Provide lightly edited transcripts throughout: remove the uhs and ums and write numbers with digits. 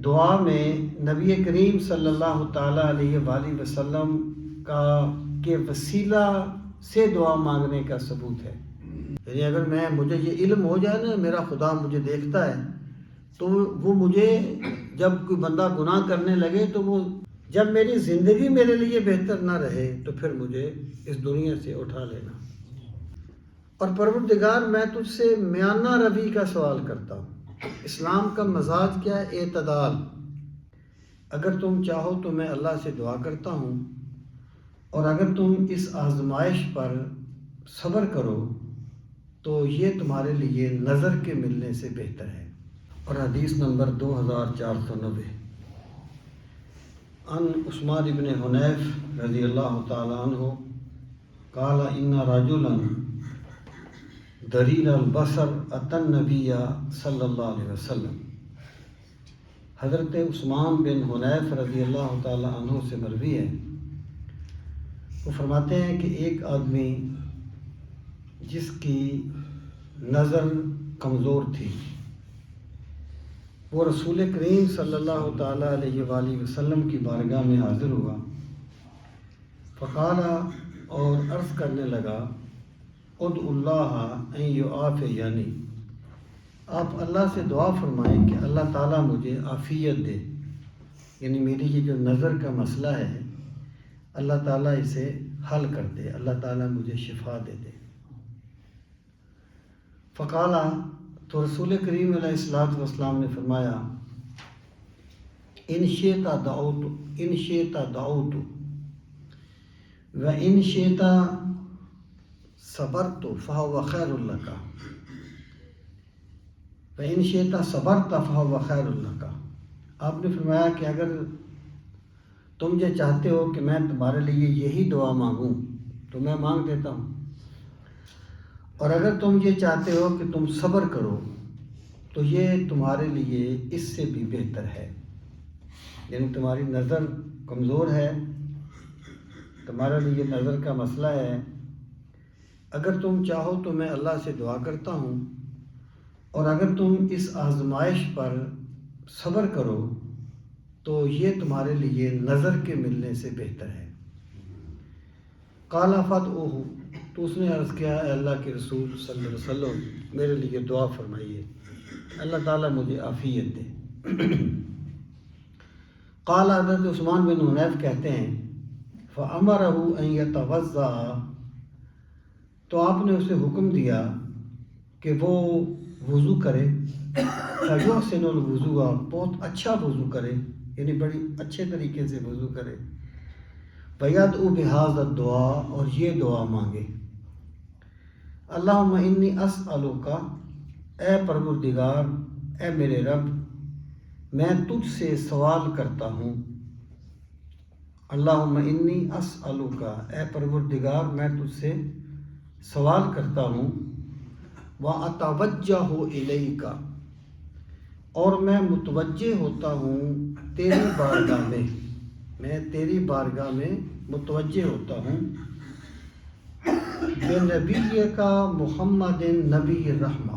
دعا میں نبی کریم صلی اللہ تعالیٰ علیہ وآلہ وسلم کے وسیلہ سے دعا مانگنے کا ثبوت ہے۔ یعنی اگر مجھے یہ علم ہو جائے نا میرا خدا مجھے دیکھتا ہے، تو وہ مجھے جب کوئی بندہ گناہ کرنے لگے تو وہ جب میری زندگی میرے لیے بہتر نہ رہے تو پھر مجھے اس دنیا سے اٹھا لینا۔ اور پروردگار میں تجھ سے میانہ روی کا سوال کرتا ہوں۔ اسلام کا مزاج کیا ہے؟ اعتدال۔ اگر تم چاہو تو میں اللہ سے دعا کرتا ہوں، اور اگر تم اس آزمائش پر صبر کرو تو یہ تمہارے لیے نظر کے ملنے سے بہتر ہے۔ اور حدیث نمبر 2490 عن عثمان بن حنیف رضی اللہ تعالی عنہ قال ان رجلا دریل البصر اتى النبی صلی اللہ علیہ وسلم۔ حضرت عثمان بن حنیف رضی اللہ تعالی عنہ سے مروی ہے، وہ فرماتے ہیں کہ ایک آدمی جس کی نظر کمزور تھی، وہ رسول کریم صلی اللہ تعالیٰ علیہ وآلہ وسلم کی بارگاہ میں حاضر ہوا، فقال، اور عرض کرنے لگا، ادعو اللہ ان یعافینی، آپ اللہ سے دعا فرمائیں کہ اللہ تعالیٰ مجھے عافیت دے، یعنی میری یہ جو نظر کا مسئلہ ہے اللہ تعالیٰ اسے حل کر دے، اللہ تعالیٰ مجھے شفا دے دے۔ فقالا، تو رسول کریم علیہ الصلوۃ والسلام نے فرمایا، ان شئت دعوت و ان شئت صبرت فهو خیر لک و ان شئت صبرت فهو خیر لک۔ آپ نے فرمایا کہ اگر تم یہ چاہتے ہو کہ میں تمہارے لیے یہی دعا مانگوں تو میں مانگ دیتا ہوں، اور اگر تم یہ چاہتے ہو کہ تم صبر کرو تو یہ تمہارے لیے اس سے بھی بہتر ہے۔ یعنی تمہاری نظر کمزور ہے، تمہارے لیے نظر کا مسئلہ ہے، اگر تم چاہو تو میں اللہ سے دعا کرتا ہوں، اور اگر تم اس آزمائش پر صبر کرو تو یہ تمہارے لیے نظر کے ملنے سے بہتر ہے۔ قال فادعوہ، تو اس نے عرض کیا، اے اللہ کے رسول صلی اللہ علیہ وسلم میرے لیے دعا فرمائیے، اللہ تعالیٰ مجھے عافیت دے۔ قال، حضرت عثمان بن حنیف کہتے ہیں، فأمرہ ان یتوضأ، تو آپ نے اسے حکم دیا کہ وہ وضو کرے، فیحسن الوضوء، بہت اچھا وضو کرے، یعنی بڑی اچھے طریقے سے وضو کرے، ویدعو بہذا الدعاء، اور یہ دعا مانگے، اللہم انی اسألک، اے پروردگار، اے میرے رب، میں تجھ سے سوال کرتا ہوں، اللہم انی اسألک، اے پروردگار میں تجھ سے سوال کرتا ہوں، واتوجہ الیک، اور میں متوجہ ہوتا ہوں تیری بارگاہ میں تیری بارگاہ میں متوجہ ہوتا ہوں، بنبیک محمد نبی الرحمہ،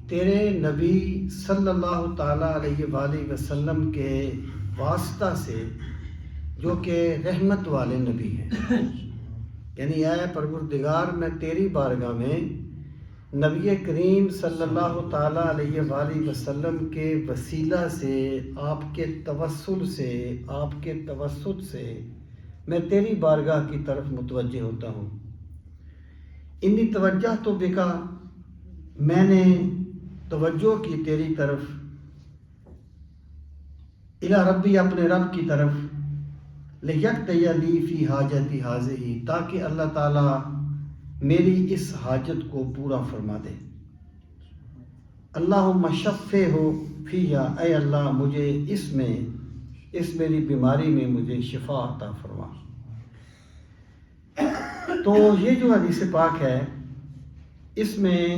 تیرے نبی صلی اللہ تعالیٰ علیہ وآلہ وسلم کے واسطہ سے جو کہ رحمت والے نبی ہیں۔ یعنی اے پروردگار میں تیری بارگاہ میں نبی کریم صلی اللہ تعالیٰ علیہ وآلہ وسلم کے وسیلہ سے، آپ کے توسل سے، آپ کے توسط سے میں تیری بارگاہ کی طرف متوجہ ہوتا ہوں۔ انی توجہ تو بکا، میں نے توجہ کی تیری طرف، الی ربی، اپنے رب کی طرف، لیقضی لی فی حاجتی ہذہ، تاکہ اللہ تعالیٰ میری اس حاجت کو پورا فرما دے۔ اللہم شفعہ فیہ، اے اللہ مجھے اس میری بیماری میں مجھے شفا عطا فرما۔ تو یہ جو حدیث پاک ہے، اس میں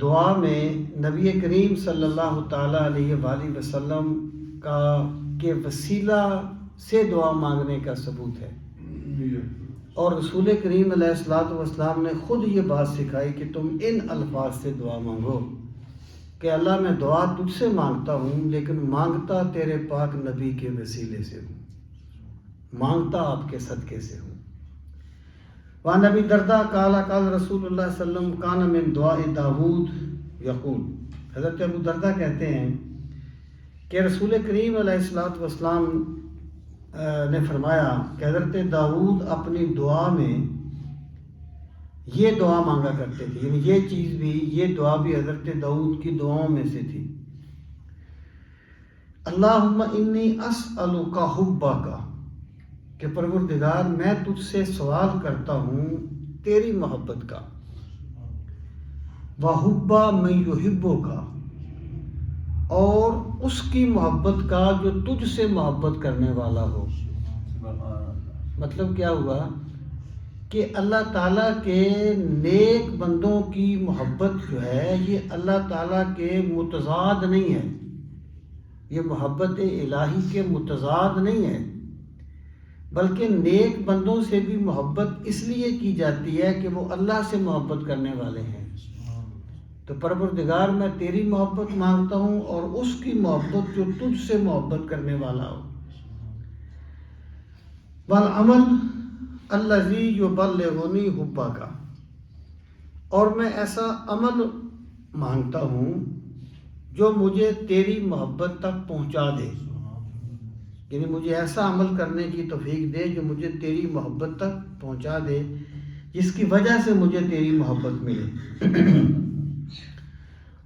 دعا میں نبی کریم صلی اللہ تعالیٰ علیہ وآلہ وسلم کے وسیلہ سے دعا مانگنے کا ثبوت ہے، اور رسول کریم علیہ الصلوۃ والسلام نے خود یہ بات سکھائی کہ تم ان الفاظ سے دعا مانگو، کہ اللہ میں دعا تجھ سے مانگتا ہوں لیکن مانگتا تیرے پاک نبی کے وسیلے سے ہوں، مانگتا آپ کے صدقے سے ہوں۔ وعن ابی درداء قال قال رسول اللہ صلی اللہ علیہ وسلم کان من دعاء داود یقول، حضرت ابو درداء کہتے ہیں کہ رسول کریم علیہ الصلوۃ والسلام نے فرمایا کہ حضرت داؤد اپنی دعا میں یہ دعا مانگا کرتے تھے، یعنی یہ چیز بھی، یہ دعا بھی حضرت داؤد کی دعاؤں میں سے تھی۔ اللہم انی اسألک حبک، کہ پروردگار میں تجھ سے سوال کرتا ہوں تیری محبت کا، وحب من یحبک، اور اس کی محبت کا جو تجھ سے محبت کرنے والا ہو۔ مطلب کیا ہوا کہ اللہ تعالیٰ کے نیک بندوں کی محبت جو ہے یہ اللہ تعالیٰ کے متضاد نہیں ہے، یہ محبت الہی کے متضاد نہیں ہے، بلکہ نیک بندوں سے بھی محبت اس لیے کی جاتی ہے کہ وہ اللہ سے محبت کرنے والے ہیں۔ تو پروردگار میں تیری محبت مانگتا ہوں اور اس کی محبت جو تجھ سے محبت کرنے والا ہو۔ والعمل الذی یبلغنی حبک، اور میں ایسا عمل مانگتا ہوں جو مجھے تیری محبت تک پہنچا دے، یعنی مجھے ایسا عمل کرنے کی توفیق دے جو مجھے تیری محبت تک پہنچا دے، جس کی وجہ سے مجھے تیری محبت ملے۔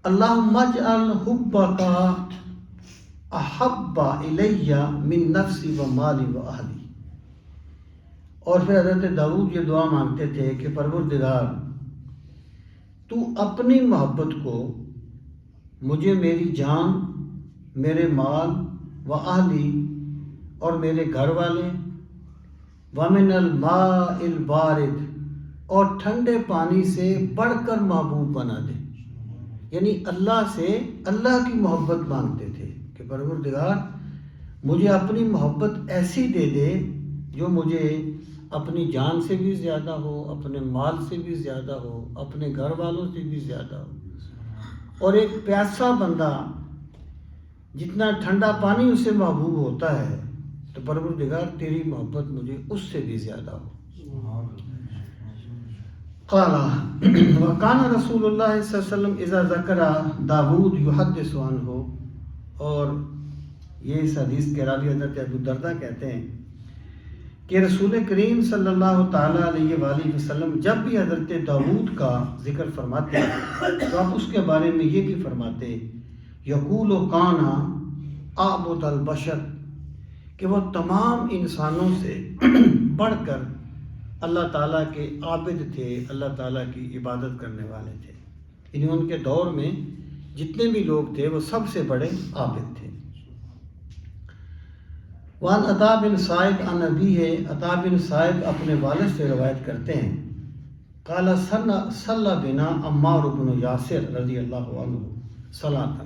اللہم اجعل حبک احب الی من نفسی و مالی و اہلی، اور پھر حضرت داؤد یہ دعا مانگتے تھے کہ پروردگار تو اپنی محبت کو مجھے میری جان، میرے مال و اہلی اور میرے گھر والے، ومن الماء البارد، اور ٹھنڈے پانی سے بڑھ کر محبوب بنا دے، یعنی اللہ سے اللہ کی محبت مانگتے تھے کہ پروردگار مجھے اپنی محبت ایسی دے دے جو مجھے اپنی جان سے بھی زیادہ ہو، اپنے مال سے بھی زیادہ ہو، اپنے گھر والوں سے بھی زیادہ ہو۔ اور ایک پیاسا بندہ جتنا ٹھنڈا پانی اس سے محبوب ہوتا ہے تو پروردگار تیری محبت مجھے اس سے بھی زیادہ ہو۔ قال وکان رسول اللہ صلی اللہ علیہ وسلم اذا ذکر داود یحدث عنہ، اور یہ اس حدیث کے راوی حضرت ابو درداء کہتے ہیں کہ رسول کریم صلی اللہ تعالیٰ علیہ وآلہ وسلم جب بھی حضرت داؤد کا ذکر فرماتے تو آپ اس کے بارے میں یہ بھی فرماتے یقول کان اعبد البشر، کہ وہ تمام انسانوں سے بڑھ کر اللہ تعالیٰ کے عابد تھے، اللہ تعالیٰ کی عبادت کرنے والے تھے، یعنی ان کے دور میں جتنے بھی لوگ تھے وہ سب سے بڑے عابد تھے۔ وعن عطاء بن صائب عن ابیہ، عطاء بن صائب اپنے والد سے روایت کرتے ہیں قال صلی بنا عمار بن یاسر رضی اللہ عنہ صلاۃ،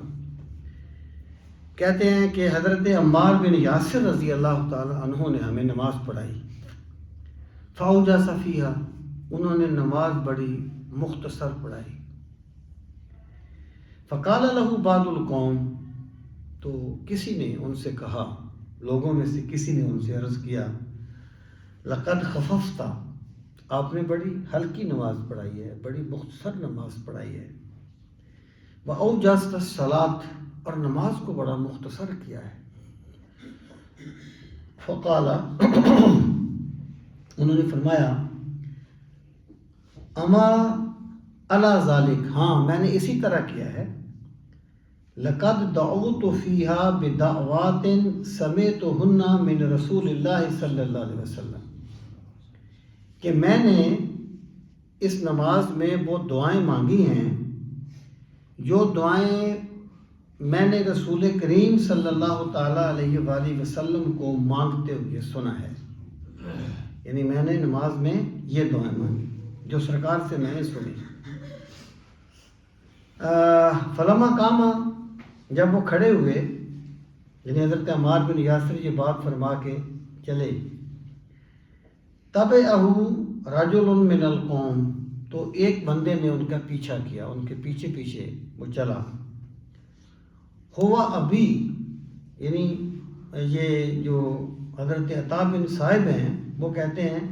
کہتے ہیں کہ حضرت عمار بن یاسر رضی اللہ تعالی عنہ نے ہمیں نماز پڑھائی، فاوجس فیہا، انہوں نے نماز بڑی مختصر پڑھائی، فقال له بعض القوم، تو کسی نے ان سے کہا، لوگوں میں سے کسی نے ان سے عرض کیا لقد خففت، آپ نے بڑی ہلکی نماز پڑھائی ہے، بڑی مختصر نماز پڑھائی ہے، وأوجزت الصلاۃ، اور نماز کو بڑا مختصر کیا ہے، فقال انہوں نے فرمایا اما علی ذالک، ہاں میں نے اسی طرح کیا ہے، لقد دعوت فیہا بدعوات سمعتہن من رسول اللہ صلی اللہ علیہ وسلم، کہ میں نے اس نماز میں وہ دعائیں مانگی ہیں جو دعائیں میں نے رسول کریم صلی اللہ تعالیٰ علیہ وآلہ وسلم کو مانگتے ہوئے سنا ہے، یعنی میں نے نماز میں یہ دعائیں مانگی جو سرکار سے میں نے سنی۔ فلما قام، جب وہ کھڑے ہوئے، یعنی حضرت عمار بن یاسر یہ بات فرما کے چلے، تبعہ رجل من القوم، تو ایک بندے نے ان کا پیچھا کیا، ان کے پیچھے پیچھے وہ چلا، ہوا ابھی، یعنی یہ جو حضرت عطا بن صاحب ہیں وہ کہتے ہیں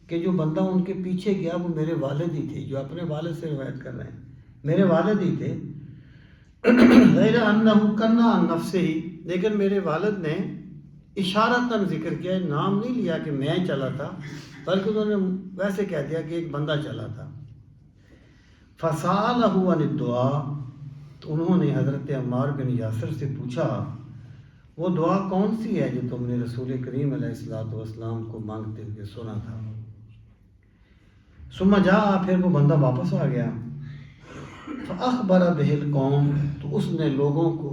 کہ جو بندہ ان کے پیچھے گیا وہ میرے والد ہی تھے، جو اپنے والد سے روایت کر رہے ہیں، میرے والد ہی تھے. غیر انہ کنا عن نفسہ ہی، لیکن میرے والد نے اشارتاً ذکر کیا، نام نہیں لیا کہ میں چلا تھا، بلکہ انہوں نے ویسے کہہ دیا کہ ایک بندہ چلا تھا. فسألہ عن الدعاء، تو انہوں نے حضرت عمار بن یاسر سے پوچھا وہ دعا کون سی ہے جو تم نے رسول کریم علیہ الصلوۃ والسلام کو مانگتے ہوئے سنا تھا. ثم جاء، پھر وہ بندہ واپس آ گیا. فأخبر بہ القوم، تو اس نے لوگوں کو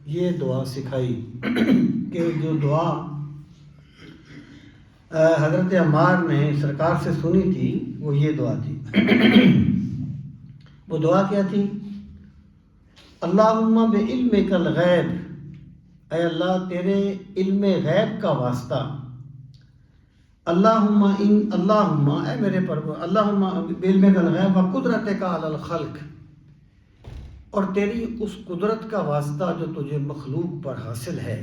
یہ دعا سکھائی کہ جو دعا حضرت عمار نے سرکار سے سنی تھی وہ یہ دعا تھی. وہ دعا کیا تھی؟ اللہم بعلمک الغیب، اے اللہ تیرے علم غیب کا واسطہ، اللہم اے میرے پرور، اللہم بعلمک الغیب و قدرتک علی الخلق، اور تیری اس قدرت کا واسطہ جو تجھے مخلوق پر حاصل ہے.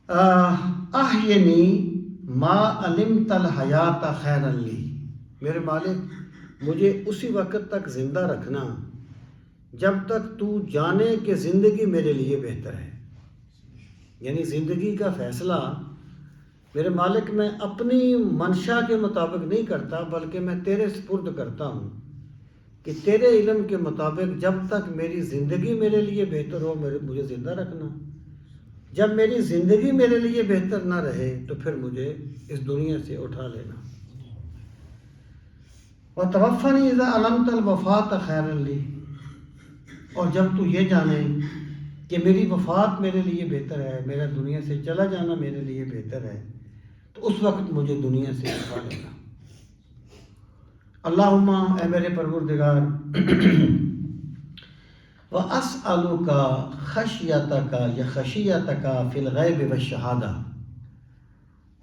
احینی ما علمت الحیات خیرا لی، میرے مالک مجھے اسی وقت تک زندہ رکھنا جب تک تو جانے کہ زندگی میرے لیے بہتر ہے. یعنی زندگی کا فیصلہ میرے مالک میں اپنی منشا کے مطابق نہیں کرتا، بلکہ میں تیرے سپرد کرتا ہوں کہ تیرے علم کے مطابق جب تک میری زندگی میرے لیے بہتر ہو مجھے زندہ رکھنا، جب میری زندگی میرے لیے بہتر نہ رہے تو پھر مجھے اس دنیا سے اٹھا لینا. وَتَوَفَّنِي إِذَا عَلَمْتَ الْوَفَاةَ خَيْرًا لِّي، اور جب تو یہ جانے کہ میری وفات میرے لیے بہتر ہے، میرا دنیا سے چلا جانا میرے لیے بہتر ہے، تو اس وقت مجھے دنیا سے اٹھا لینا. اللہم، اے میرے پروردگار، وَأَسْأَلُكَ خَشْيَتَكَ یا خَشِيَتَكَ فِي الْغَيْبِ وَالشَّهَادَةِ،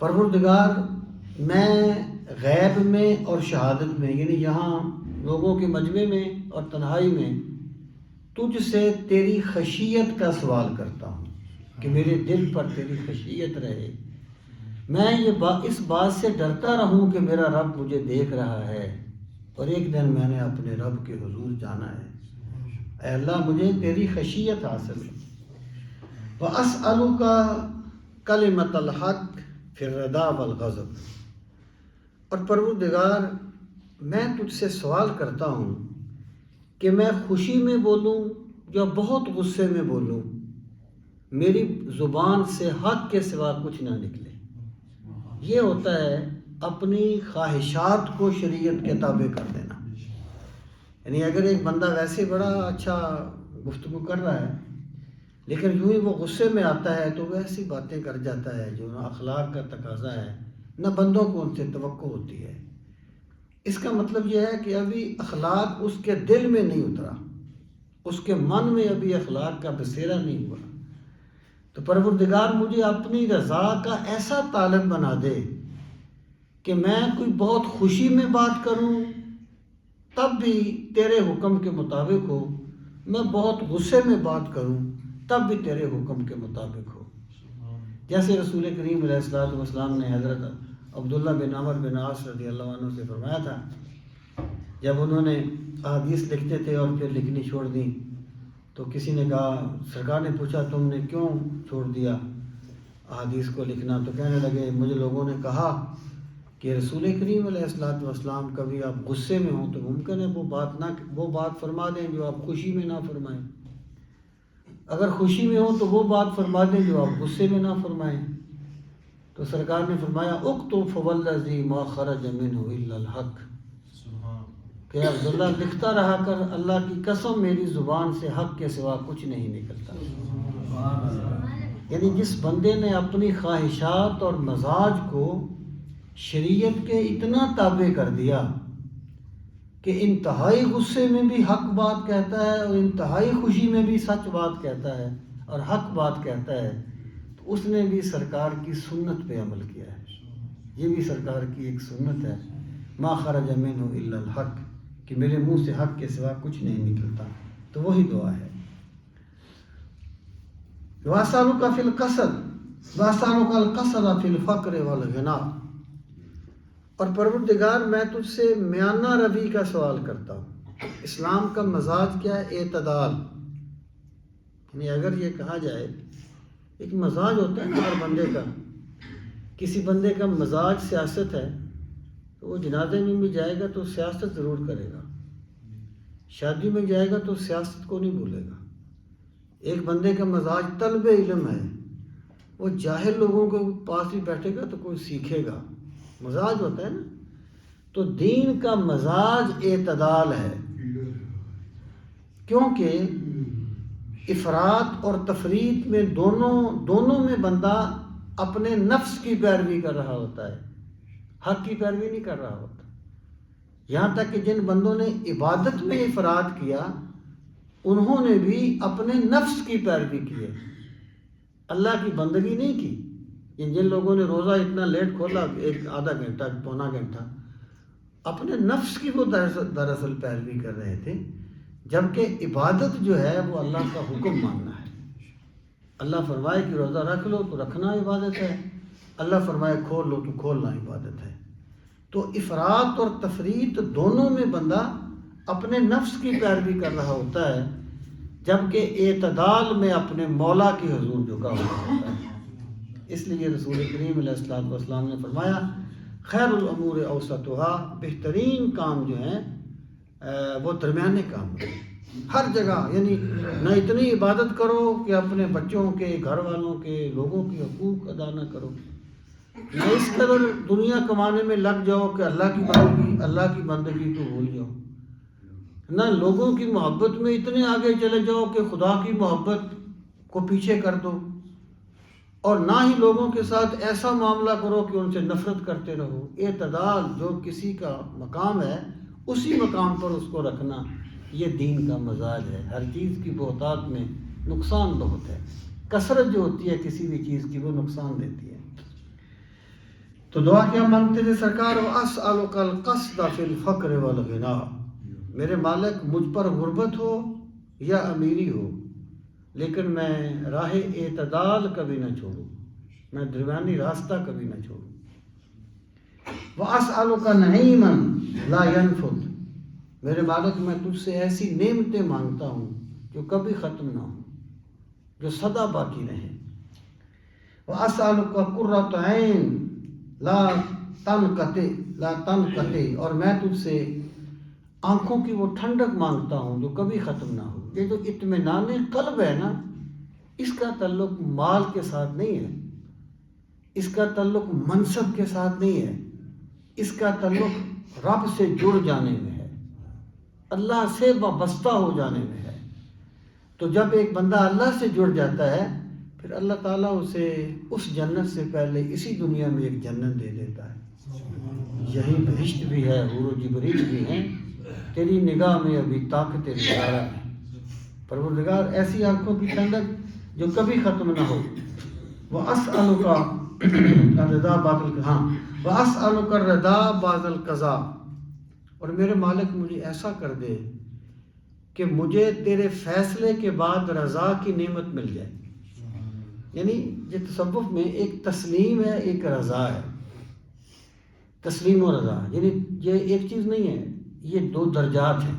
پروردگار میں غیب میں اور شہادت میں، یعنی یہاں لوگوں کے مجمع میں اور تنہائی میں تجھ سے تیری خشیت کا سوال کرتا ہوں کہ میرے دل پر تیری خشیت رہے، میں اس بات سے ڈرتا رہوں کہ میرا رب مجھے دیکھ رہا ہے اور ایک دن میں نے اپنے رب کے حضور جانا ہے. اے اللہ مجھے تیری خشیت حاصل ہے. وَأَسْأَلُكَ کلمۃ الحق فی الرضا والغضب، اور پروردگار میں تجھ سے سوال کرتا ہوں کہ میں خوشی میں بولوں یا بہت غصے میں بولوں، میری زبان سے حق کے سوا کچھ نہ نکلے. یہ ہوتا ہے اپنی خواہشات کو شریعت کے تابع کر دینا. یعنی اگر ایک بندہ ویسے بڑا اچھا گفتگو کر رہا ہے لیکن یوں ہی وہ غصے میں آتا ہے تو وہ ایسی باتیں کر جاتا ہے جو نہ اخلاق کا تقاضا ہے نہ بندوں کو ان سے توقع ہوتی ہے. اس کا مطلب یہ ہے کہ ابھی اخلاق اس کے دل میں نہیں اترا، اس کے من میں ابھی اخلاق کا بسیرا نہیں ہوا. تو پروردگار مجھے اپنی رضا کا ایسا طالب بنا دے کہ میں کوئی بہت خوشی میں بات کروں تب بھی تیرے حکم کے مطابق ہو، میں بہت غصے میں بات کروں تب بھی تیرے حکم کے مطابق ہو. جیسے رسول کریم علیہ الصلوۃ والسلام نے حضرت عبداللہ بن عمر بن عاص رضی اللہ عنہ سے فرمایا تھا، جب انہوں نے احادیث لکھتے تھے اور پھر لکھنی چھوڑ دیں تو کسی نے کہا، سرکار نے پوچھا تم نے کیوں چھوڑ دیا احادیث کو لکھنا؟ تو کہنے لگے مجھے لوگوں نے کہا کہ رسول کریم علیہ الصلوۃ والسلام کبھی آپ غصے میں ہوں تو ممکن ہے وہ بات فرما دیں جو آپ خوشی میں نہ فرمائیں، اگر خوشی میں ہوں تو وہ بات فرما دیں جو آپ غصے میں نہ فرمائیں. تو سرکار نے فرمایا اکتب فوالذی ما خرج منہ الا الحق، کہ عبداللہ لکھتا رہا کر، اللہ کی قسم میری زبان سے حق کے سوا کچھ نہیں نکلتا. یعنی جس بندے نے اپنی خواہشات اور مزاج کو شریعت کے اتنا تابع کر دیا کہ انتہائی غصے میں بھی حق بات کہتا ہے اور انتہائی خوشی میں بھی سچ بات کہتا ہے اور حق بات کہتا ہے، تو اس نے بھی سرکار کی سنت پہ عمل کیا ہے. یہ بھی سرکار کی ایک سنت ہے، ما خرج منہ الا الحق، کہ میرے منہ سے حق کے سوا کچھ نہیں نکلتا. تو وہی دعا ہے. وَأَسْأَلُكَ فِي الْقَصْدِ وَأَسْأَلُكَ الْقَصْدَ فِي الْفَقْرِ وَالْغِنَى، اور پروردگار میں تجھ سے میانہ روی کا سوال کرتا ہوں۔ اسلام کا مزاج کیا ہے؟ اعتدال۔ یعنی اگر یہ کہا جائے ایک مزاج ہوتا ہے ہر بندے کا، کسی بندے کا مزاج سیاست ہے تو وہ جنازے میں بھی جائے گا تو سیاست ضرور کرے گا، شادی میں جائے گا تو سیاست کو نہیں بھولے گا۔ ایک بندے کا مزاج طلب علم ہے، وہ جاہل لوگوں کے پاس بھی بیٹھے گا تو کوئی سیکھے گا، مزاج ہوتا ہے نا۔ تو دین کا مزاج اعتدال ہے، کیونکہ افراط اور تفریط میں دونوں میں بندہ اپنے نفس کی پیروی کر رہا ہوتا ہے، حق کی پیروی نہیں کر رہا ہوتا۔ یہاں تک کہ جن بندوں نے عبادت میں افراط کیا انہوں نے بھی اپنے نفس کی پیروی کی ہے، اللہ کی بندگی نہیں کی۔ جن لوگوں نے روزہ اتنا لیٹ کھولا، ایک آدھا گھنٹہ پونا گھنٹہ، اپنے نفس کی وہ دراصل پیروی کر رہے تھے، جبکہ عبادت جو ہے وہ اللہ کا حکم ماننا ہے۔ اللہ فرمائے کہ روزہ رکھ لو تو رکھنا عبادت ہے، اللہ فرمائے کھول لو تو کھولنا عبادت ہے۔ تو افراط اور تفریط دونوں میں بندہ اپنے نفس کی پیروی کر رہا ہوتا ہے، جبکہ اعتدال میں اپنے مولا کی حضور جھکا ہوا ہوتا ہے۔ اس لیے رسول کریم علیہ الصلوۃ والسلام نے فرمایا خیر الامور اوسطها، بہترین کام جو ہیں وہ درمیانے کام ہیں۔ ہر جگہ یعنی نہ اتنی عبادت کرو کہ اپنے بچوں کے، گھر والوں کے، لوگوں کے حقوق ادا نہ کرو، نہ اس قدر دنیا کمانے میں لگ جاؤ کہ اللہ کی بندگی کو بھول جاؤ، نہ لوگوں کی محبت میں اتنے آگے چلے جاؤ کہ خدا کی محبت کو پیچھے کر دو، اور نہ ہی لوگوں کے ساتھ ایسا معاملہ کرو کہ ان سے نفرت کرتے رہو۔ اعتدال جو کسی کا مقام ہے اسی مقام پر اس کو رکھنا، یہ دین کا مزاج ہے۔ ہر چیز کی بہتات میں نقصان بہت ہے، کثرت جو ہوتی ہے کسی بھی چیز کی وہ نقصان دیتی ہے۔ تو دعا کیا مانگتے تھے سرکار؟ وَأَسْأَلُكَ الْقَصْدَ فِي الْفَقْرِ وَالْغِنَى، میرے مالک مجھ پر غربت ہو یا امیری ہو لیکن میں راہ اعتدال کبھی نہ چھوڑوں، میں درمیانی راستہ کبھی نہ چھوڑوں۔ وَأَسْأَلُكَ نَعِيمًا لَا يَنْفُدُ، میرے مالک میں تجھ سے ایسی نعمتیں مانگتا ہوں جو کبھی ختم نہ ہوں، جو سدا باقی رہیں۔ وَأَسْأَلُكَ قُرَّةَ عَيْنٍ لا تنقطع، اور میں تجھ سے آنکھوں کی وہ ٹھنڈک مانگتا ہوں جو کبھی ختم نہ ہو۔ یہ جو اطمینان قلب ہے نا، اس کا تعلق مال کے ساتھ نہیں ہے، اس کا تعلق منصب کے ساتھ نہیں ہے، اس کا تعلق رب سے جڑ جانے میں ہے، اللہ سے وابستہ ہو جانے میں ہے۔ تو جب ایک بندہ اللہ سے جڑ جاتا ہے پھر اللہ تعالیٰ اسے اس جنت سے پہلے اسی دنیا میں ایک جنت دے دیتا ہے، یہی بہشت بھی ہے، حور و جبریل بھی ہیں، تیری نگاہ میں ابھی طاقت نظارہ ہے۔ پروردگار ایسی آنکھوں کی ٹھنڈک جو کبھی ختم نہ ہو۔ وَأَسْأَلُكَ الرِّضَا بَعْدَ الْقَضَاءِ، اور میرے مالک مجھے ایسا کر دے کہ مجھے تیرے فیصلے کے بعد رضا کی نعمت مل جائے۔ یعنی یہ تصوف میں ایک تسلیم ہے، ایک رضا ہے۔ تسلیم و رضا یعنی یہ ایک چیز نہیں ہے، یہ دو درجات ہیں۔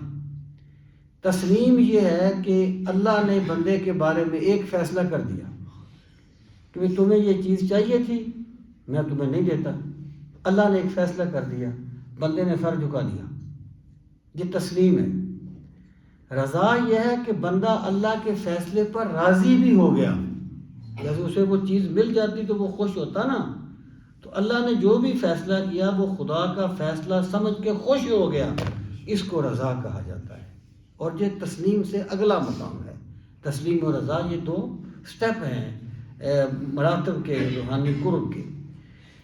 تسلیم یہ ہے کہ اللہ نے بندے کے بارے میں ایک فیصلہ کر دیا کہ تمہیں یہ چیز چاہیے تھی، میں تمہیں نہیں دیتا، اللہ نے ایک فیصلہ کر دیا، بندے نے سر جھکا دیا، یہ تسلیم ہے۔ رضا یہ ہے کہ بندہ اللہ کے فیصلے پر راضی بھی ہو گیا، جیسے اسے وہ چیز مل جاتی تو وہ خوش ہوتا نا، تو اللہ نے جو بھی فیصلہ کیا وہ خدا کا فیصلہ سمجھ کے خوش ہو گیا، اس کو رضا کہا جاتا ہے۔ اور یہ تسلیم سے اگلا مقام ہے۔ تسلیم و رضا یہ دو سٹیپ ہیں مراتب کے، روحانی قرب کے۔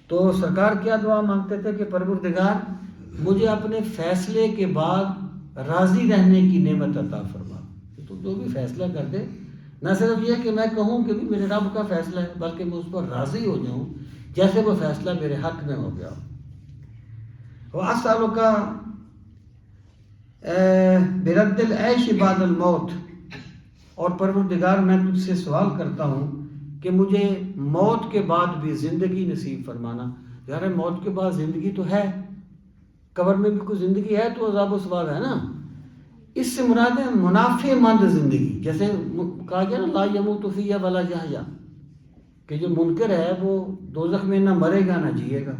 تو سرکار کیا دعا مانگتے تھے کہ پروردگار مجھے اپنے فیصلے کے بعد راضی رہنے کی نعمت عطا فرما۔ تو جو بھی فیصلہ کر دے، نہ صرف یہ کہ میں کہوں کہ بھی میرے رب کا فیصلہ ہے، بلکہ میں اس پر راضی ہو جاؤں جیسے وہ فیصلہ میرے حق میں ہو گیا۔ وَأَسْأَلُكَ بِرَدِّ الْعَيْشِ بَعْدَ الْمَوْتِ، اور پروردگار میں تجھ سے سوال کرتا ہوں کہ مجھے موت کے بعد بھی زندگی نصیب فرمانا. یار موت کے بعد زندگی تو ہے، قبر میں بھی کوئی زندگی ہے تو عذاب و ثواب ہے نا. اس سے مراد ہے منافع مند زندگی. جیسے کہا گیا نا لا یموت فیہا ولا یحیا، کہ جو منکر ہے وہ دوزخ میں نہ مرے گا نہ جیے گا.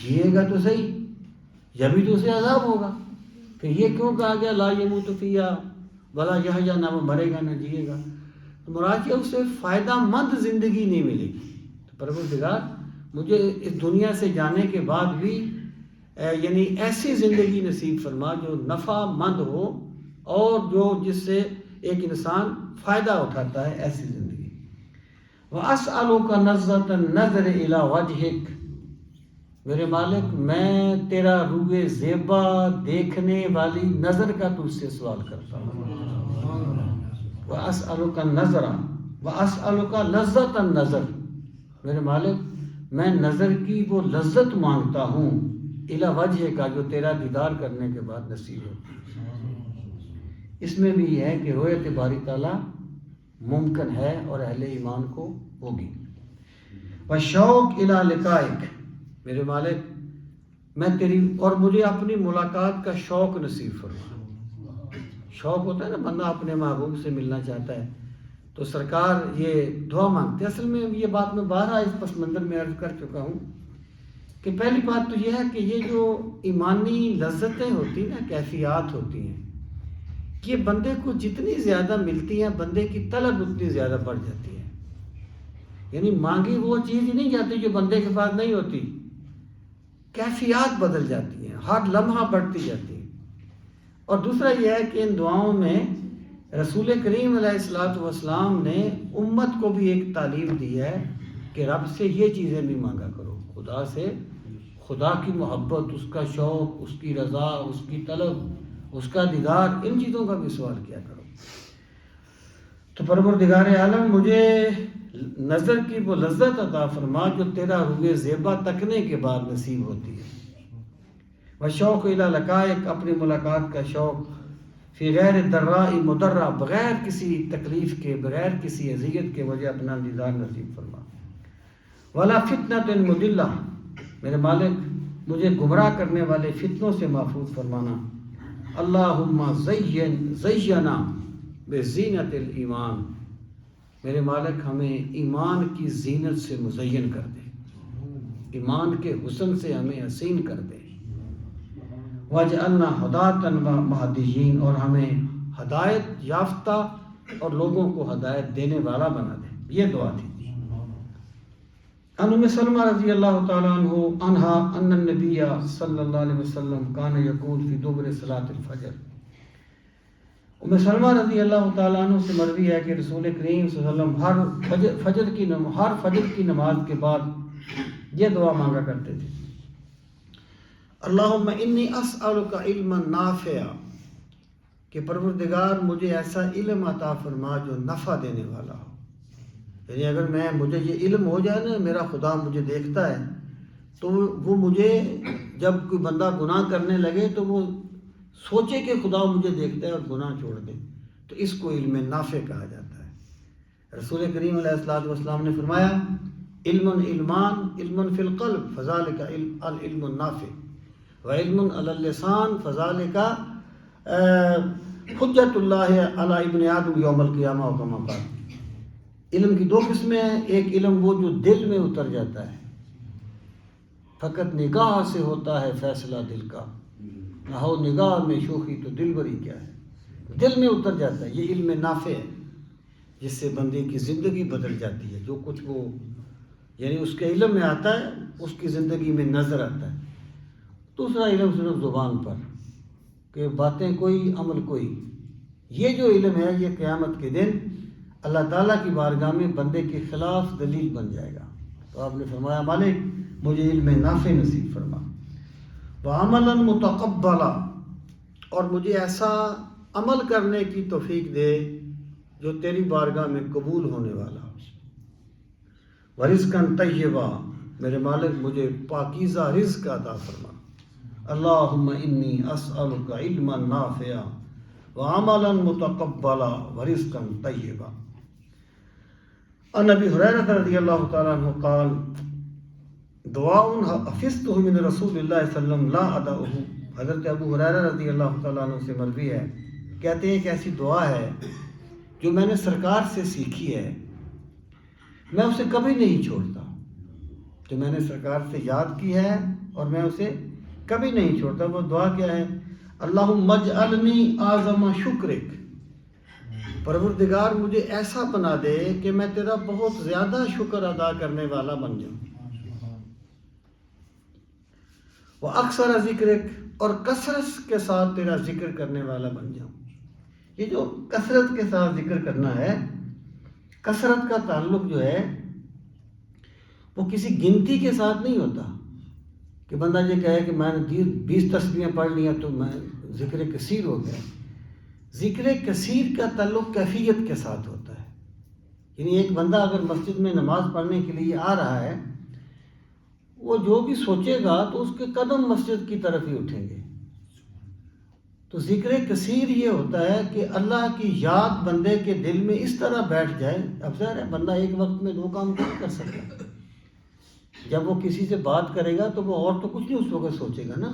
جیے گا تو صحیح، یا بھی تو اسے عذاب ہوگا. پھر یہ کیوں کہا گیا لا یموت فیہا ولا یحیا، نہ وہ مرے گا نہ جیے گا؟ تو مراد یہ اسے فائدہ مند زندگی نہیں ملے گی. تو پروردگار مجھے اس دنیا سے جانے کے بعد بھی یعنی ایسی زندگی نصیب فرما جو نفع مند ہو اور جو جس سے ایک انسان فائدہ اٹھاتا ہے، ایسی زندگی. وَأَسْأَلُكَ نَظْرَةَ النَّظْرِ إِلَى وَجْهِكَ، میرے مالک میں تیرا روئے زیبا دیکھنے والی نظر کا تجھ سے سوال کرتا ہوں. وَأَسْأَلُكَ النَّظْرَ وَأَسْأَلُكَ لَذَّةَ النَّظْرِ، میرے مالک میں نظر کی وہ لذت مانگتا ہوں الی وجہ کا، جو تیرا دیدار کرنے کے بعد نصیب ہو. اس میں بھی یہ ہے کہ رؤیت باری تعالیٰ ممکن ہے اور اہل ایمان کو ہوگی. وشوق الی لقائک، میرے مالک میں تیری اور مجھے اپنی ملاقات کا شوق نصیب فرما. شوق ہوتا ہے نا، بندہ اپنے محبوب سے ملنا چاہتا ہے تو سرکار یہ دعا مانگتے. اصل میں یہ بات میں بارہا اس پس منظر میں عرض کر چکا ہوں کہ پہلی بات تو یہ ہے کہ یہ جو ایمانی لذتیں ہوتی نا، کیفیات ہوتی ہیں، یہ بندے کو جتنی زیادہ ملتی ہیں بندے کی طلب اتنی زیادہ بڑھ جاتی ہے. یعنی مانگی وہ چیز ہی نہیں جاتی جو بندے کے پاس نہیں ہوتی، کیفیات بدل جاتی ہیں، ہر لمحہ بڑھتی جاتی ہے. اور دوسرا یہ ہے کہ ان دعاؤں میں رسول کریم علیہ الصلوۃ والسلام نے امت کو بھی ایک تعلیم دی ہے کہ رب سے یہ چیزیں بھی مانگا کرو، خدا سے خدا کی محبت، اس کا شوق، اس کی رضا، اس کی طلب، اس کا دیدار، ان چیزوں کا بھی سوال کیا کرو. تو پروردگار عالم مجھے نظر کی وہ لذت عطا فرما جو تیرا روئے زیبا تکنے کے بعد نصیب ہوتی ہے. وشوق الی لقائک، اپنی ملاقات کا شوق، فی غیر دراء مضرہ، بغیر کسی تکلیف کے، بغیر کسی اذیت کے مجھے اپنا دیدار نصیب فرما. ولا فتنۃ مضلہ، میرے مالک مجھے گمراہ کرنے والے فتنوں سے محفوظ فرمانا. اللہم زینا بزینت الایمان، میرے مالک ہمیں ایمان کی زینت سے مزین کر دے، ایمان کے حسن سے ہمیں حسین کر دے. واجعلنا ہداۃ ومہدیین، اور ہمیں ہدایت یافتہ اور لوگوں کو ہدایت دینے والا بنا دے. یہ دعا تھی. ان ام سلمہ رضی اللہ تعالیٰ عنہا ان النبی صلی اللہ علیہ وسلم کان یقول فی دبر صلاۃ الفجر. ام سلمہ رضی اللہ تعالیٰ عنہ سے مروی ہے کہ رسول کریم صلی اللہ علیہ وسلم ہر فجر کی نماز کے بعد یہ دعا مانگا کرتے تھے. اللہم انی اسألک علما نافعا، کہ پروردگار مجھے ایسا علم عطا فرما جو نفع دینے والا ہو. یعنی اگر مجھے یہ علم ہو جائے نا، میرا خدا مجھے دیکھتا ہے تو وہ مجھے جب کوئی بندہ گناہ کرنے لگے تو وہ سوچے کہ خدا مجھے دیکھتا ہے اور گناہ چھوڑ دے، تو اس کو علم نافع کہا جاتا ہے. رسول کریم علیہ الصلوۃ والسلام نے فرمایا علم علمان، علم فی القلب فذلک العلم النافع، وعلم علی اللسان فذلک حجت اللہ علی ابن آدم یوم القیامہ و کما قال. علم کی دو قسمیں ہیں، ایک علم وہ جو دل میں اتر جاتا ہے، فقط نگاہ سے ہوتا ہے فیصلہ دل کا، نہ ہو نگاہ میں شوخی تو دل بری کیا ہے. دل میں اتر جاتا ہے، یہ علم نافع ہے جس سے بندے کی زندگی بدل جاتی ہے. جو کچھ وہ یعنی اس کے علم میں آتا ہے اس کی زندگی میں نظر آتا ہے. دوسرا علم صرف زبان پر کہ باتیں کوئی عمل کوئی. یہ جو علم ہے یہ قیامت کے دن اللہ تعالیٰ کی بارگاہ میں بندے کے خلاف دلیل بن جائے گا. تو آپ نے فرمایا مالک مجھے علم نافع نصیب فرما. وعملا متقبلا، اور مجھے ایسا عمل کرنے کی توفیق دے جو تیری بارگاہ میں قبول ہونے والا ہو. ورزقا طیبا، میرے مالک مجھے پاکیزہ رزق عطا فرما. اللہم انی اسألک علما نافعا وعملا متقبلا ورزقا طیبا۔ عن ابی ہریرہ رضی اللہ تعالیٰ عنہ قال دعاء حفظتہ من رسول اللہ صلی اللہ علیہ وسلم لا ادعہ۔ حضرت ابو ہریرہ رضی اللہ تعالیٰ عنہ سے مروی ہے، کہتے ہیں کہ ایسی دعا ہے جو میں نے سرکار سے سیکھی ہے، میں اسے کبھی نہیں چھوڑتا، جو میں نے سرکار سے یاد کی ہے اور میں اسے کبھی نہیں چھوڑتا۔ وہ دعا کیا ہے؟ اللہم اجعلنی اعظم شکرک، پروردگار مجھے ایسا بنا دے کہ میں تیرا بہت زیادہ شکر ادا کرنے والا بن جاؤں، وہ اکثر ذکرک، اور کثرت کے ساتھ تیرا ذکر کرنے والا بن جاؤں۔ یہ جو کثرت کے ساتھ ذکر کرنا ہے، کثرت کا تعلق جو ہے وہ کسی گنتی کے ساتھ نہیں ہوتا کہ بندہ یہ کہے کہ میں نے 20 تسبیحیں پڑھ لیا تو میں ذکر کثیر ہو گیا۔ ذکر کثیر کا تعلق کیفیت کے ساتھ ہوتا ہے، یعنی ایک بندہ اگر مسجد میں نماز پڑھنے کے لیے آ رہا ہے، وہ جو بھی سوچے گا تو اس کے قدم مسجد کی طرف ہی اٹھیں گے۔ تو ذکر کثیر یہ ہوتا ہے کہ اللہ کی یاد بندے کے دل میں اس طرح بیٹھ جائے۔ اب ظاہر ہے بندہ ایک وقت میں 2 کام نہیں کر سکتا، جب وہ کسی سے بات کرے گا تو وہ اور تو کچھ نہیں اس وقت سوچے گا نا،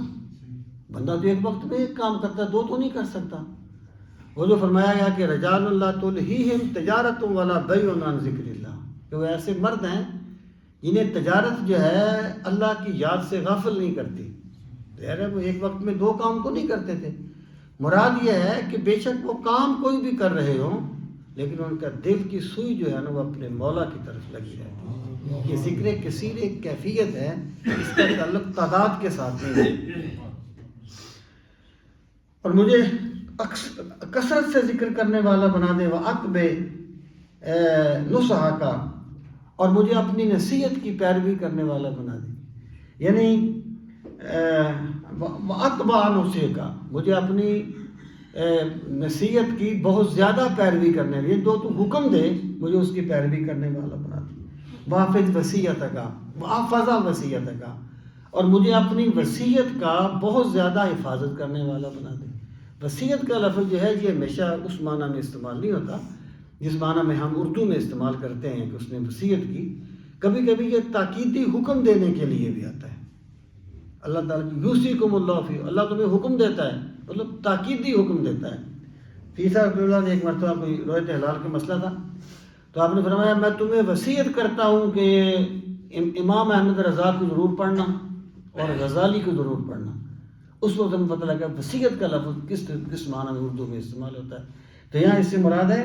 بندہ تو ایک وقت میں ایک کام کرتا ہے، 2 تو نہیں کر سکتا۔ وہ جو فرمایا گیا کہ رجال اللہ تلہیہم تجارت ولا بیع عن ذکر اللہ، کہ وہ ایسے مرد ہیں جنہیں تجارت جو ہے اللہ کی یاد سے غافل نہیں کرتی۔ ظاہر ہے وہ ایک وقت میں 2 کام تو نہیں کرتے تھے۔ مراد یہ ہے کہ بے شک وہ کام کوئی بھی کر رہے ہوں لیکن ان کا دل کی سوئی جو ہے نا وہ اپنے مولا کی طرف لگی رہتی ہے۔ یہ ذکر کثیر ایک کیفیت ہے، اس کا تعلق تعداد کے ساتھ نہیں ہے۔ اور مجھے کثرت سے ذکر کرنے والا بنا دے، وعقب نصحہ کا، اور مجھے اپنی نصیحت کی پیروی کرنے والا بنا دے، یعنی اتبع نصیحہ کا، مجھے اپنی نصیحت کی بہت زیادہ پیروی کرنے والی، تو حکم دے مجھے اس کی پیروی کرنے والا بنا دے۔ واحفظ وصیت کا، واحفظ وصیت کا، اور مجھے اپنی وصیت کا بہت زیادہ حفاظت کرنے والا بنا دے۔ وصیت کا لفظ جو ہے یہ ہمیشہ اس معنی میں استعمال نہیں ہوتا جس معنی میں ہم اردو میں استعمال کرتے ہیں کہ اس نے وصیت کی، کبھی کبھی یہ تاکیدی حکم دینے کے لیے بھی آتا ہے۔ اللہ تعالیٰ کی یوصیکم اللہ فی، اللہ تمہیں حکم دیتا ہے، مطلب تاکیدی حکم دیتا ہے۔ تیسرا رسول اللہ نے ایک مرتبہ کوئی روایت حلال کا مسئلہ تھا تو آپ نے فرمایا میں تمہیں وصیت کرتا ہوں کہ امام احمد رضا کو ضرور پڑھنا اور غزالی کو ضرور پڑھنا۔ اس وقت ہمیں پتہ لگا وصیت کا لفظ کس معنی میں اردو میں استعمال ہوتا ہے۔ تو یہاں اس سے مراد ہے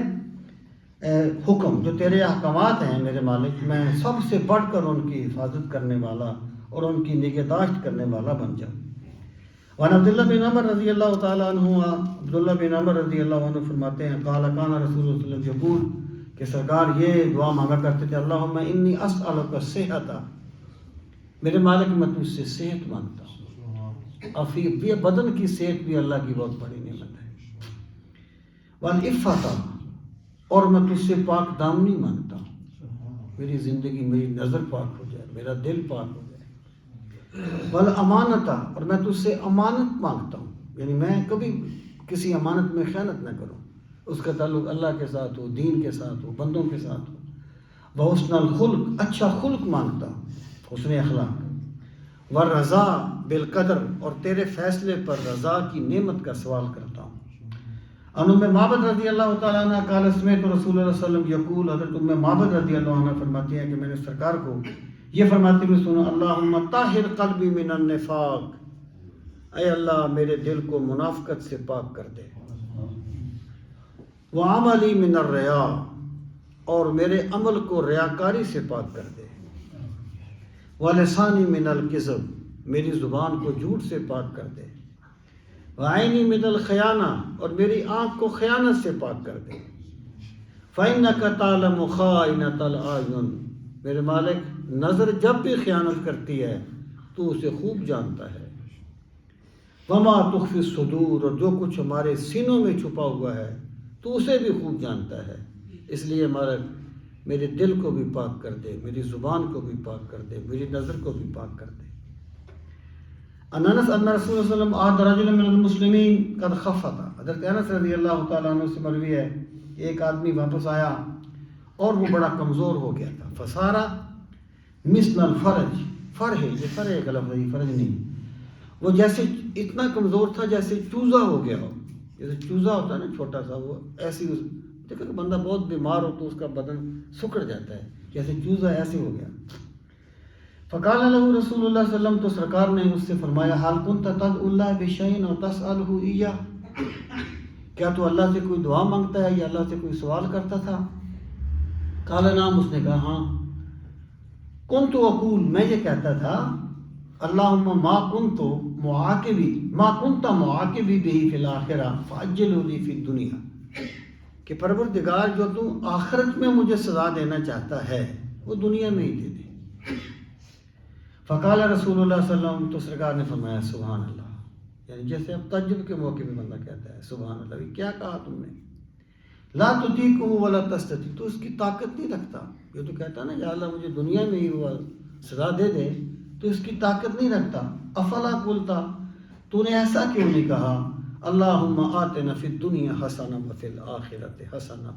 حکم، جو تیرے احکامات ہیں میرے مالک، میں سب سے بڑھ کر ان کی حفاظت کرنے والا اور ان کی نگہداشت کرنے والا بن جاؤں۔ وعن عبداللہ بن عمر رضی اللہ تعالیٰ عنہ، عبداللہ بن عمر رضی اللہ عنہ فرماتے ہیں قال کان رسول اللہ صلی اللہ علیہ وسلم یقول، کہ سرکار یہ دعا مانگا کرتے تھے اللہم انی اسألک الصحۃ، میرے مالک میں تجھ سے صحت مانگتا ہوں۔ عافیت، یہ بدن کی صحت بھی اللہ کی بہت بڑی نعمت ہے۔ والعفۃ، اور میں تجھ سے پاک دامنی مانگتا ہوں، میری زندگی، میری نظر پاک ہو جائے، میرا دل پاک ہو جائے۔ والامانۃ، اور میں تجھ سے امانت مانگتا ہوں، یعنی میں کبھی کسی امانت میں خیانت نہ کروں، اس کا تعلق اللہ کے ساتھ ہو، دین کے ساتھ ہو، بندوں کے ساتھ ہو۔ وحسن الخلق، اچھا خلق مانگتا ہوں، حسن اخلاق۔ والرضا بالقدر، اور تیرے فیصلے پر رضا کی نعمت کا سوال کرتا ہوں۔ ان ام معبد رضی اللہ تعالیٰ عنہ قال سمعت رسول اللہ صلی اللہ علیہ وسلم یقول، حضرت ام معبد رضی اللہ عنہ فرماتی ہیں کہ میں نے سرکار کو یہ فرماتے ہوئے سنا اللہم طاہر قلبی من النفاق، اے اللہ میرے دل کو منافقت سے پاک کر دے، وعملی من الریا، اور میرے عمل کو ریاکاری سے پاک کر دے، ولسانی من الکذب، میری زبان کو جھوٹ سے پاک کر دے، وعینی من الخیانہ، اور میری آنکھ کو خیانت سے پاک کر دے، فإنک تعلم خائنۃ الأعین، میرے مالک نظر جب بھی خیانت کرتی ہے تو اسے خوب جانتا ہے، وما تخفی الصدور، اور جو کچھ ہمارے سینوں میں چھپا ہوا ہے تو اسے بھی خوب جانتا ہے، اس لیے مالک میرے دل کو بھی پاک کر دے، میری زبان کو بھی پاک کر دے، میری نظر کو بھی پاک کر دے۔ انس ان رسول اللہ صلی اللہ علیہ وسلم عاد رجل من المسلمین قد خفت، حضرت انس رضی اللہ تعالیٰ عنہ سے مروی ہے کہ ایک آدمی واپس آیا اور وہ بڑا کمزور ہو گیا تھا. فسارا مثل الفرج، فرح، یہ فرح کا لفظ ہے، فرج نہیں. وہ جیسے اتنا کمزور تھا جیسے چوزا ہو گیا ہو. جیسے چوزا ہوتا ہے نا چھوٹا سا، وہ ایسی دیکھو کہ بندہ بہت بیمار ہو تو اس کا بدن سکڑ جاتا ہے، جیسے چوزا ایسے ہو گیا. فقال له رسول اللہ صلی اللہ علیہ وسلم، تو سرکار نے اس سے فرمایا حال کنت تدعو اللہ بشیء و تسألہ ایاہ، کیا تو اللہ سے کوئی دعا مانگتا ہے یا اللہ سے کوئی سوال کرتا تھا؟ قال نعم، اس نے کہا ہاں. کنت اقول، میں یہ کہتا تھا اللہم ما کنت معاقبی بہ فی الآخرہ فعجلہ لی فی الدنیا، کہ پروردگار جو تو آخرت میں مجھے سزا دینا چاہتا ہے وہ دنیا میں ہی دے دے. فقال رسول اللہ صلی اللہ علیہ وسلم، تو سرکار نے فرمایا سبحان اللہ، یعنی جیسے اب تجب کے موقع پہ بندہ کہتا ہے سبحان اللہ، کیا کہا تم نے؟ لا تطیقہ ولا تستطیع، تو اس کی طاقت نہیں رکھتا. یہ تو کہتا نا یا اللہ مجھے دنیا میں ہی وہ سزا دے دے، تو اس کی طاقت نہیں رکھتا. افلا قلتا، تو نے ایسا کیوں نہیں کہا اللہم آتنا فی الدنیا حسنہ وفی الآخرۃ حسنہ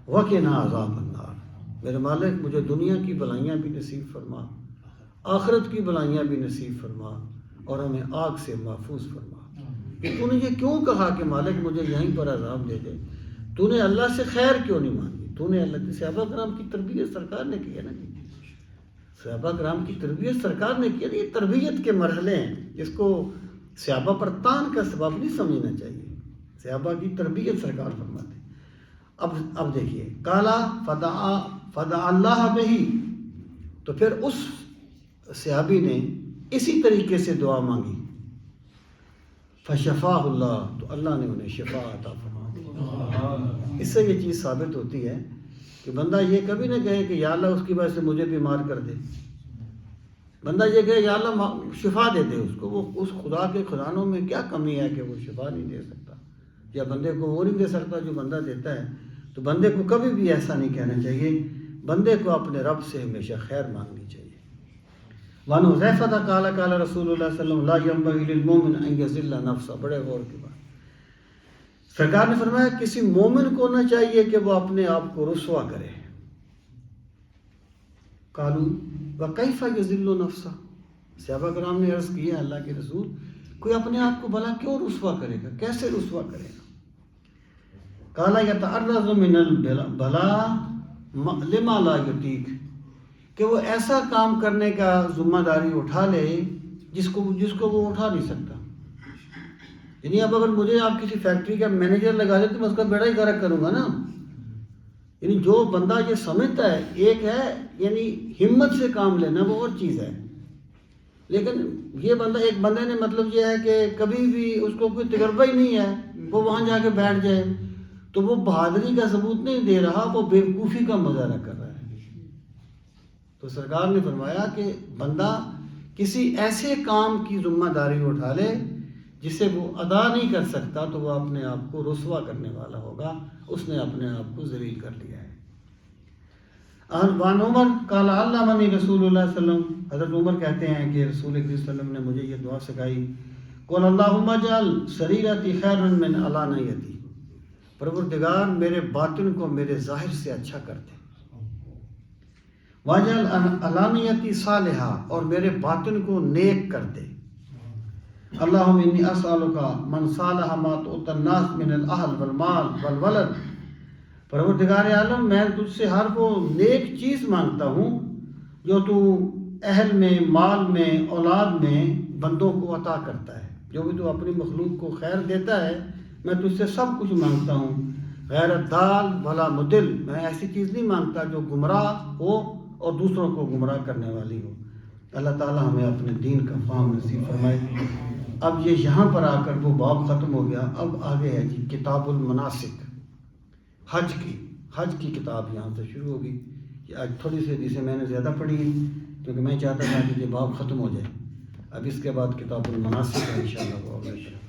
وقنا عذاب النار، میرے مالک مجھے دنیا کی بلائیاں بھی نصیب فرما، آخرت کی بلائیاں بھی نصیب فرما، اور ہمیں آگ سے محفوظ فرما. کہ تو نے یہ کیوں کہا کہ مالک مجھے یہیں پر عذاب دے دے؟ تو نے اللہ سے خیر کیوں نہیں مانگی؟ تو نے اللہ کی صحابہ کرام کی تربیت سرکار نے کی ہے نا، صحابہ کرام کی تربیت سرکار نے کی ہے. یہ تربیت کے مرحلے ہیں، جس کو صحابہ پر تان کا سبب نہیں سمجھنا چاہیے. صحابہ کی تربیت سرکار فرماتے ہیں. اب دیکھیے کالا فدعا اللہ بہی، تو پھر اس صحابی نے اسی طریقے سے دعا مانگی. فشفاہ اللہ، تو اللہ نے انہیں شفا عطا فرما دی. اس سے یہ چیز ثابت ہوتی ہے کہ بندہ یہ کبھی نہ کہے کہ یا اللہ اس کی وجہ سے مجھے بیمار کر دے. بندہ یہ کہے یا اللہ شفا دے دے اس کو. وہ اس خدا کے خزانوں میں کیا کمی ہے کہ وہ شفا نہیں دے سکتا، یا بندے کو وہ نہیں دے سکتا جو بندہ دیتا ہے. تو بندے کو کبھی بھی ایسا نہیں کہنا چاہیے، بندے کو اپنے رب سے ہمیشہ خیر مانگنی چاہیے. وَعَنْ حُذَیفَةَ قَالَ قَالَ رسول اللہ صلی اللہ علیہ وسلم لَا يَنبَغِي لِلْمُؤْمِنِ أَنْ يَذِلَّ نَفْسَهُ، بڑے غور کی بات. سرکار نے فرمایا کسی مومن کو نہ چاہیے کہ وہ اپنے آپ کو رسوا کرے. قالوا وَكَيْفَ يَذِلُّ نَفْسَهُ، صحابہ کرام نے عرض کیا اللہ کے رسول کوئی اپنے آپ کو بھلا کیوں رسوا کرے گا، کیسے رسوا کرے گا؟ قال يتعرض من البلاء لما لا يطيق، کہ وہ ایسا کام کرنے کا ذمہ داری اٹھا لے جس کو وہ اٹھا نہیں سکتا. یعنی اب اگر مجھے آپ کسی فیکٹری کا مینیجر لگا دے تو میں اس کا بیڑا ہی غرق کروں گا نا. یعنی جو بندہ یہ سمجھتا ہے، ایک ہے یعنی ہمت سے کام لینا، وہ اور چیز ہے. لیکن یہ بندہ، ایک بندے نے مطلب یہ ہے کہ کبھی بھی اس کو کوئی تجربہ ہی نہیں ہے، وہ وہاں جا کے بیٹھ جائے تو وہ بہادری کا ثبوت نہیں دے رہا، وہ بیوقوفی کا مظاہرہ کر رہا ہے. تو سرکار نے فرمایا کہ بندہ کسی ایسے کام کی ذمہ داری اٹھا لے جسے وہ ادا نہیں کر سکتا تو وہ اپنے آپ کو رسوا کرنے والا ہوگا، اس نے اپنے آپ کو ذلیل کر لیا ہے. وان عمر قال علمنی رسول اللہ صلی اللہ علیہ وسلم، حضرت عمر کہتے ہیں کہ رسول اللہ صلی اللہ علیہ وسلم نے مجھے یہ دعا سکھائی، قل اللہم اجعل سریرتی خیر من علانیتی، پروردگار میرے باطن کو میرے ظاہر سے اچھا کر دے. واجعل علانیتی صالحہ، اور میرے باطن کو نیک کر دے. اللہم انی اسألک من صالح ما تؤتی الناس من الاہل والمال والولد، پروردگار عالم میں تجھ سے ہر وہ نیک چیز مانگتا ہوں جو تو اہل میں، مال میں، اولاد میں بندوں کو عطا کرتا ہے. جو بھی تو اپنی مخلوق کو خیر دیتا ہے میں تجھ سے سب کچھ مانگتا ہوں. غیر الضال ولا مضل، میں ایسی چیز نہیں مانگتا جو گمراہ ہو اور دوسروں کو گمراہ کرنے والی ہو. اللہ تعالیٰ ہمیں اپنے دین کا فہم نصیب فرمائے. اب یہ یہاں پر آ کر وہ باب ختم ہو گیا. اب آگے ہے جی کتاب المناسک، حج کی کتاب یہاں سے شروع ہوگی. آج تھوڑی سی حدیثیں میں نے زیادہ پڑھی ہیں کیونکہ میں چاہتا تھا کہ یہ باب ختم ہو جائے. اب اس کے بعد کتاب المناسک ہے انشاءاللہ.